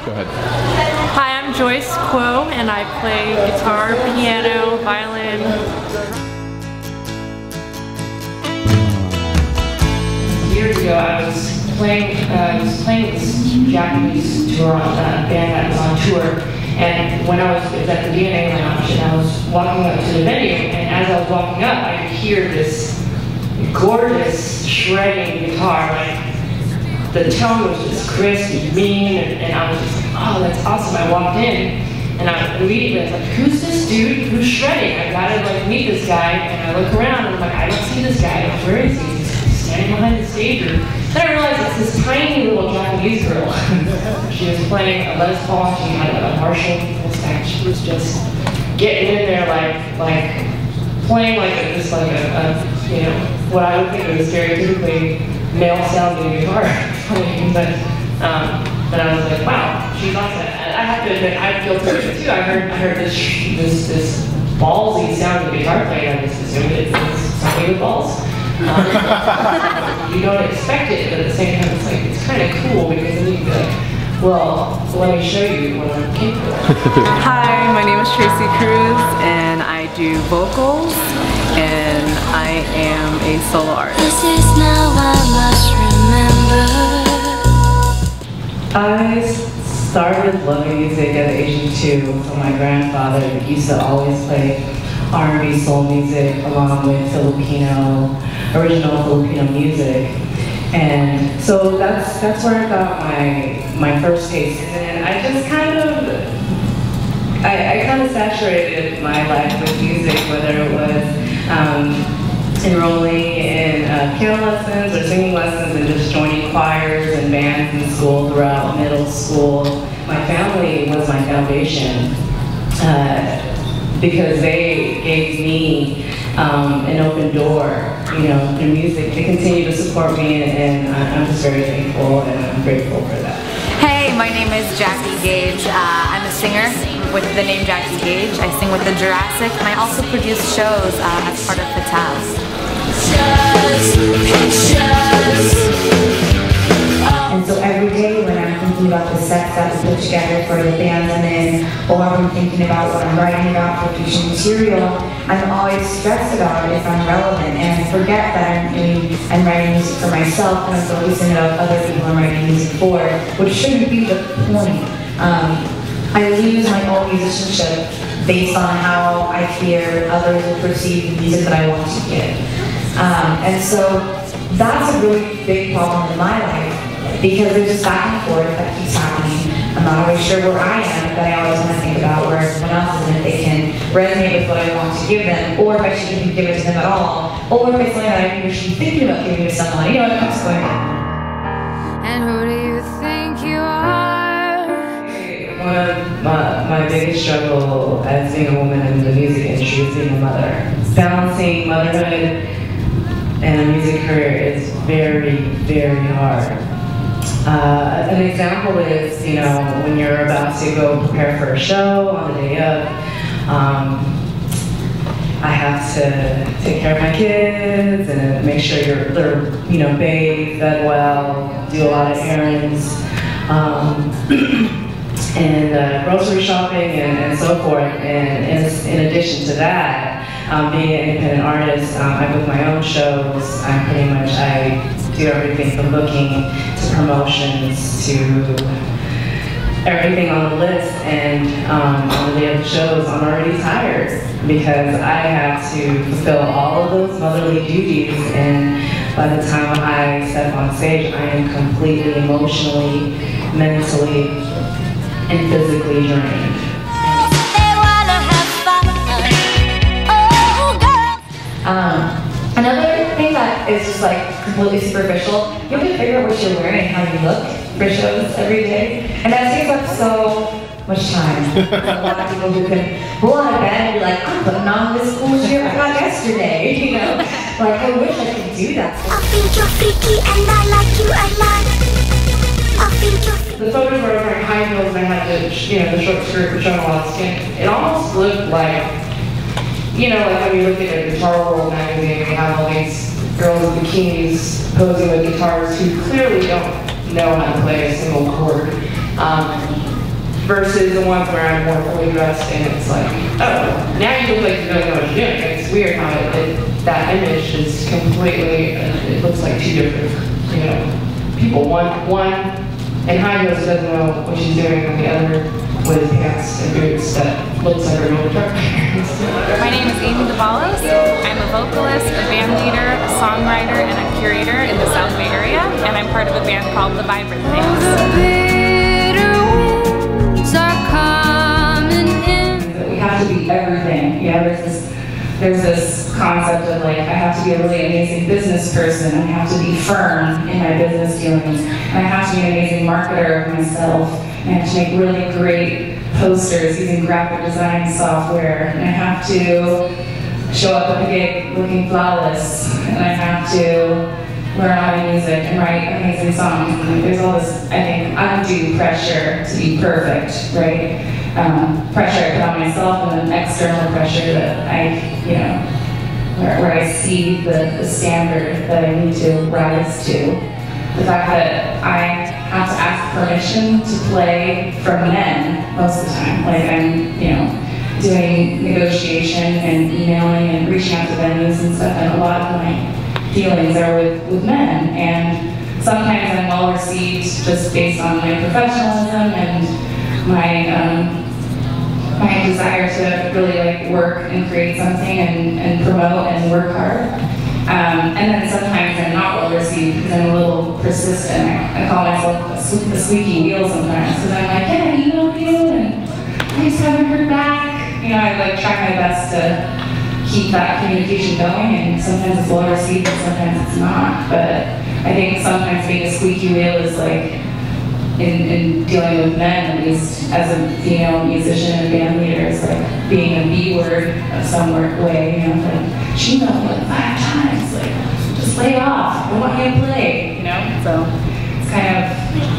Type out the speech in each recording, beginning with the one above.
Go ahead. Hi, I'm Joyce Quo, and I play guitar, piano, violin. Years ago, I was playing with this Japanese tour band that was on tour, and when I was at the DNA Lounge, and I was walking up to the venue, and as I was walking up, I could hear this gorgeous shredding guitar. Like, the tone was just crisp and mean, and I was just like, oh, that's awesome. I walked in, and I immediately was like, who's this dude who's shredding? I gotta like meet this guy, and I look around, and I'm like, I don't see this guy. Where is he? He's standing behind the stage. Then I realized it's this tiny little Japanese girl. She was playing a Les Paul. She had a Marshall mustache. She was just getting in there like playing like a you know, what I would think of as stereotypically male-sounding guitar. But I was like, wow, she's awesome. I have to admit, I feel pretty too. I heard this ballsy sounding guitar playing. I just assumed it was something with balls. You don't expect it, but at the same time, it's kind of cool because then you can be like, well, let me show you what I'm capable of. Hi, my name is Tracy Cruz, and I do vocals, and I am a solo artist. This is now I must remember. I started loving music at the age of 2 from my grandfather. He used to always play R&B soul music along with original Filipino music. And so that's where I got my first taste. And I just kind of saturated my life with music, whether it was enrolling in piano lessons or singing lessons and just joining choirs and bands in school throughout middle school. My family was my foundation because they gave me an open door, you know, through music. They continue to support me, and I'm just very thankful and I'm grateful for that. Hey, my name is Jackie Gage. I'm a singer with the name Jackie Gage. I sing with the Jurassic, and I also produce shows as part of Fataz. And so every day when I'm thinking about the sets that we put together for the band's or I'm thinking about what I'm writing about for future material, I'm always stressed about if I'm relevant, and I forget that I'm writing music for myself, and I'm focusing on other people I'm writing music for, which shouldn't be the point. I lose my own musicianship based on how I fear others will perceive the music that I want to give. And so that's a really big problem in my life, because there's this back and forth that keeps happening. I'm not always sure where I am, but I always want to think about where everyone else is and if they can resonate with what I want to give them, or if I should even give it to them at all, or if it's something that I should be thinking about giving to someone. You know what I'm going on. And who do you think you are? One of my biggest struggle as being a woman in the music industry is being a mother. Balancing motherhood and a music career is very, very hard. An example is, you know, when you're about to go prepare for a show on the day of, I have to take care of my kids and make sure they're you know, bathed, fed well, do a lot of errands, and grocery shopping and so forth. And in addition to that, being an independent artist, I book my own shows. I do everything from booking to promotions to everything on the list, and on the day of the shows, I'm already tired because I have to fulfill all of those motherly duties, and by the time I step on stage, I am completely emotionally, mentally, and physically drained. Another thing that is just like completely superficial, you have to figure out what you're wearing and how you look for shows every day. And that takes up so much time. A lot of people who can roll out of bed and be like, I'm putting on this cool shirt I got yesterday, you know? Like, I wish I could do that. I think you're freaky and I like you a lot. I think you're freaky. The photos where I was wearing high heels and I had the, you know, the short skirt showing a lot of skin, it almost looked like, you know, like when you look at a Guitar World magazine, we have all these girls in bikinis posing with guitars who clearly don't know how to play a single chord. versus the ones where I'm more fully dressed and it's like, oh, now you look like you don't know what you're doing. It's weird how that image is completely, it looks like two different, you know, people. One in high heels doesn't know what she's doing, and the other with pants and boots that looks like a real truck. My name is Amy Davalos. I'm a vocalist, a band leader, a songwriter, and a curator in the South Bay area, and I'm part of a band called The Vibrant Things. We have to be everything. You know, there's this concept of like, I have to be a really amazing business person, I have to be firm in my business dealings, and I have to be an amazing marketer of myself, and I have to make really great posters using graphic design software, and I have to show up at the gig looking flawless, and I have to learn all my music and write amazing songs. And there's all this, I think, undue pressure to be perfect, right? Pressure I put on myself, and then external pressure that I, you know, where I see the standard that I need to rise to. The fact that I have to ask permission to play from men most of the time. Like I'm, you know, doing negotiation and emailing and reaching out to venues and stuff, and a lot of my dealings are with men, and sometimes I'm well received just based on my professionalism and my my desire to really like work and create something and promote and work hard. And then sometimes I'm not well received because I'm a little persistent. I call myself a squeaky wheel sometimes, because I'm like, yeah, I emailed you and I just haven't heard back. You know, I like try my best to keep that communication going, and sometimes it's well received and sometimes it's not. But I think sometimes being a squeaky wheel is like, in dealing with men, at least as a female musician and band leader, is like being a B word of some way, you know, like, she emailed me like 5 times, like, just lay off, I want you to play, you know? So it's kind of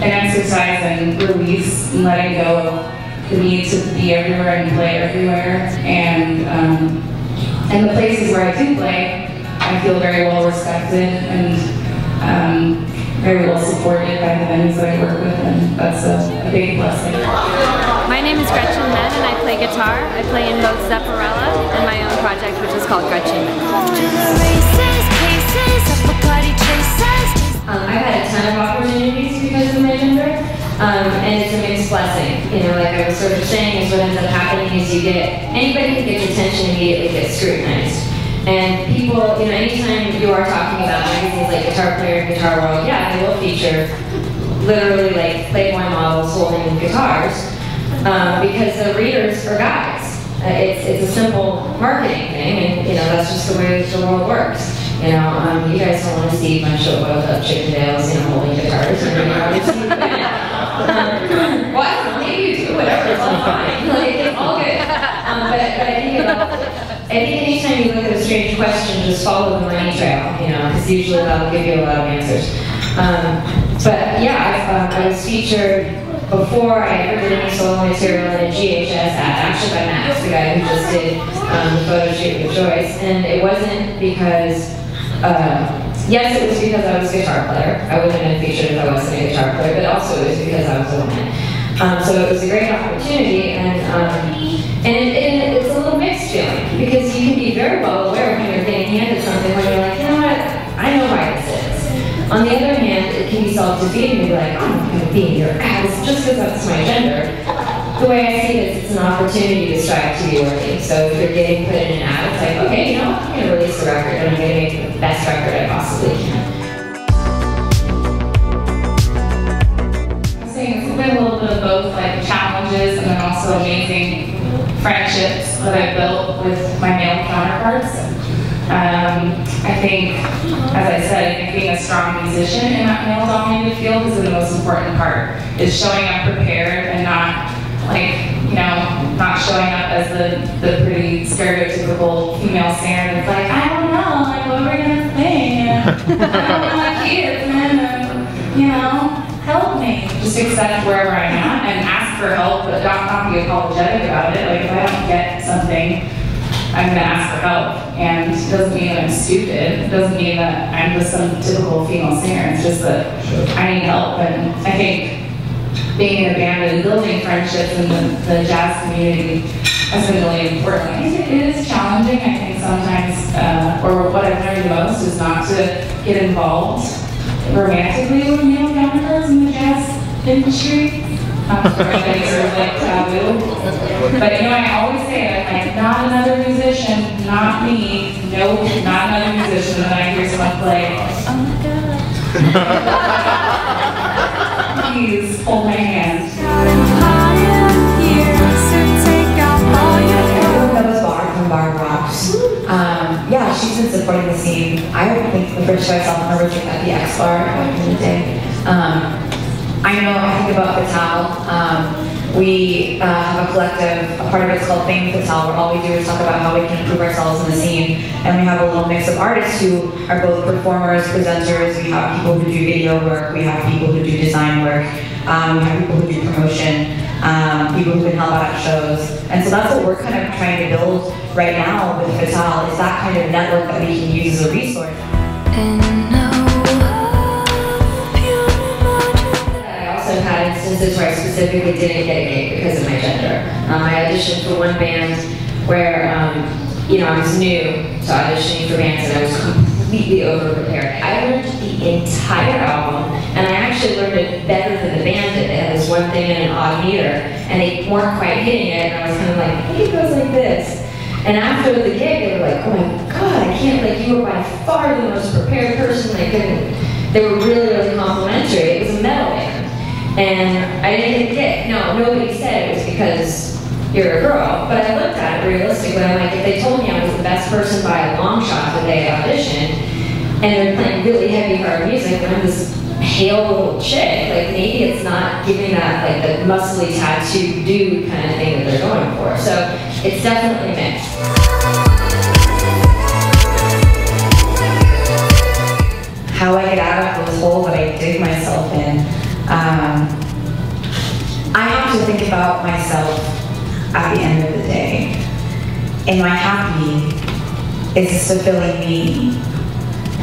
an exercise in release and letting go of the need to be everywhere and play everywhere, and the places where I do play, I feel very well respected and very well supported by the venues that I work with, and that's a big blessing. My name is Gretchen Men, and I play guitar. I play in both Zepparella and my own project, which is called Gretchen Men. I've had a ton of opportunities because of my gender, and it's a mixed blessing. You know, like I was sort of saying, is what ends up happening is you get, anybody who gets attention immediately gets scrutinized. And people, you know, anytime you are talking about magazines like Guitar Player and Guitar World, yeah, they will feature literally like Playboy models holding guitars because the readers are guys. It's a simple marketing thing, and you know that's just the way the world works. You know, you guys don't want to see a bunch of oiled up Chippendales, you know, holding guitars. And you want to see women. Well, I don't know, maybe you do, whatever, it's all fine. Like, it's all good. But I think anytime you look at a strange question, just follow the money trail, you know, because usually that'll give you a lot of answers. But yeah, I was featured before I ever did any solo material in a GHS ad, actually by Max, the guy who just did the photo shoot with Joyce, and it wasn't because, yes, it was because I was a guitar player. I wouldn't have been featured if I wasn't a guitar player, but also it was because I was a woman. So it was a great opportunity, and it's a little mixed feeling, because you can be very well aware when you're getting handed something when you're like, you know what, I know why this is. On the other hand, it can be self-defeating to be like, I'm not going to be in your ads just because that's my gender. The way I see it is it's an opportunity to strive to be worthy. So if you're getting put in an ad, it's like, okay, you know what, I'm going to release a record and I'm going to make the best record I possibly can. It's been a little bit of both, like challenges and then also amazing friendships that I've built with my male counterparts. I think, as I said, I think being a strong musician in that male-dominated field is the most important part. Is showing up prepared and not, like, you know, not showing up as the pretty stereotypical female singer that's like, I don't know, like, what we're gonna sing, I don't know my kids, man, you know. Help me. Just accept wherever I'm at and ask for help, but not be apologetic about it. Like, if I don't get something, I'm going to ask for help. And it doesn't mean that I'm stupid. It doesn't mean that I'm just some typical female singer. It's just that I need help. And I think being in a band and building friendships partnerships in the jazz community has been really important. I think it is challenging. I think sometimes, or what I've learned most is not to get involved romantically with male counterparts in the jazz industry. Not sure if that's sort of like taboo. But you know, I always say, I'm like, not another musician, not me, nope, not another musician. And then I hear someone play, oh my God. Please hold my hand. That was Barb from Barb Rocks. Yeah, she's been supporting the scene. I think the first show I saw her was at the X Bar back in the day. I think about Fatal. We have a collective, a part of it's called Fame Fatal, where all we do is talk about how we can improve ourselves in the scene. And we have a little mix of artists who are both performers, presenters, we have people who do video work, we have people who do design work, we have people who do promotion, people who can help out at shows. And so that's what we're kind of trying to build right now with Fatal, is that kind of network that we can use as a resource. I've had instances where I specifically didn't get a gig because of my gender. I auditioned for one band where, I was new to auditioning for bands and I was completely over-prepared. I learned the entire album, and I actually learned it better than the band did. It had this one thing in an odd meter, and they weren't quite hitting it, and I was kind of like, I think it goes like this. And after the gig, they were like, oh my God, I can't, you were by far the most prepared person. They were really, really complimentary. It was a metal band. And I didn't get, no, nobody said it was because you're a girl, but I looked at it realistically. I'm like, if they told me I was the best person by a long shot the day I auditioned, and they're playing really heavy, hard music, and I'm this pale little chick, maybe it's not giving that, the muscly tattoo dude kind of thing that they're going for. So it's definitely mixed. How I get out of those holes that I dig myself in. I have to think about myself at the end of the day. Am I happy? Is this fulfilling me?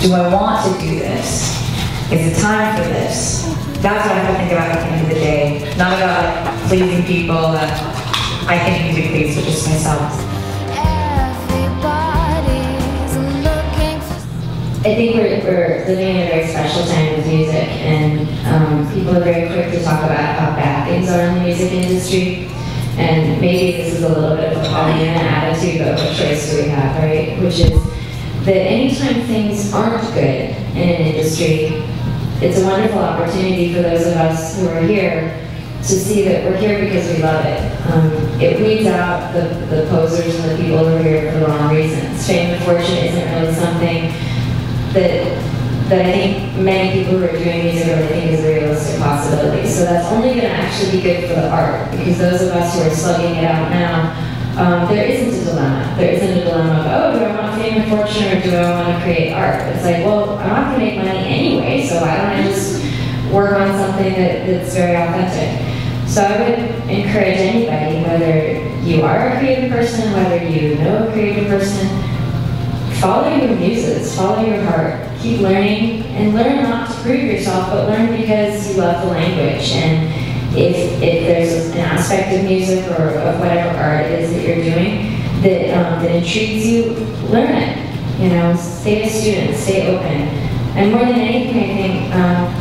Do I want to do this? Is it time for this? That's what I have to think about at the end of the day. Not about pleasing people that I think need to be pleased, but just myself. I think we're living in a very special time with music, and people are very quick to talk about how bad things are in the music industry. And maybe this is a little bit of a Pollyanna attitude, but what choice do we have, right? Which is that anytime things aren't good in an industry, it's a wonderful opportunity for those of us who are here to see that we're here because we love it. It weeds out the posers and the people who are here for the wrong reasons. Fame and fortune isn't really something that I think many people who are doing music really think is a realistic possibility. So that's only going to actually be good for the art, because those of us who are slugging it out now, there isn't a dilemma. There isn't a dilemma of, oh, do I want fame and fortune or do I want to create art? It's like, well, I'm not going to make money anyway, so why don't I just work on something that's very authentic? So I would encourage anybody, whether you are a creative person, whether you know a creative person, follow your muses, follow your heart, keep learning, and learn not to prove yourself, but learn because you love the language. And if there's an aspect of music or of whatever art it is that you're doing that intrigues you, learn it. Stay a student, stay open. And more than anything, I think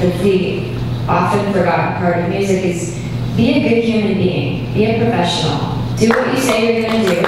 that the often forgotten part of music is be a good human being, be a professional, do what you say you're going to do.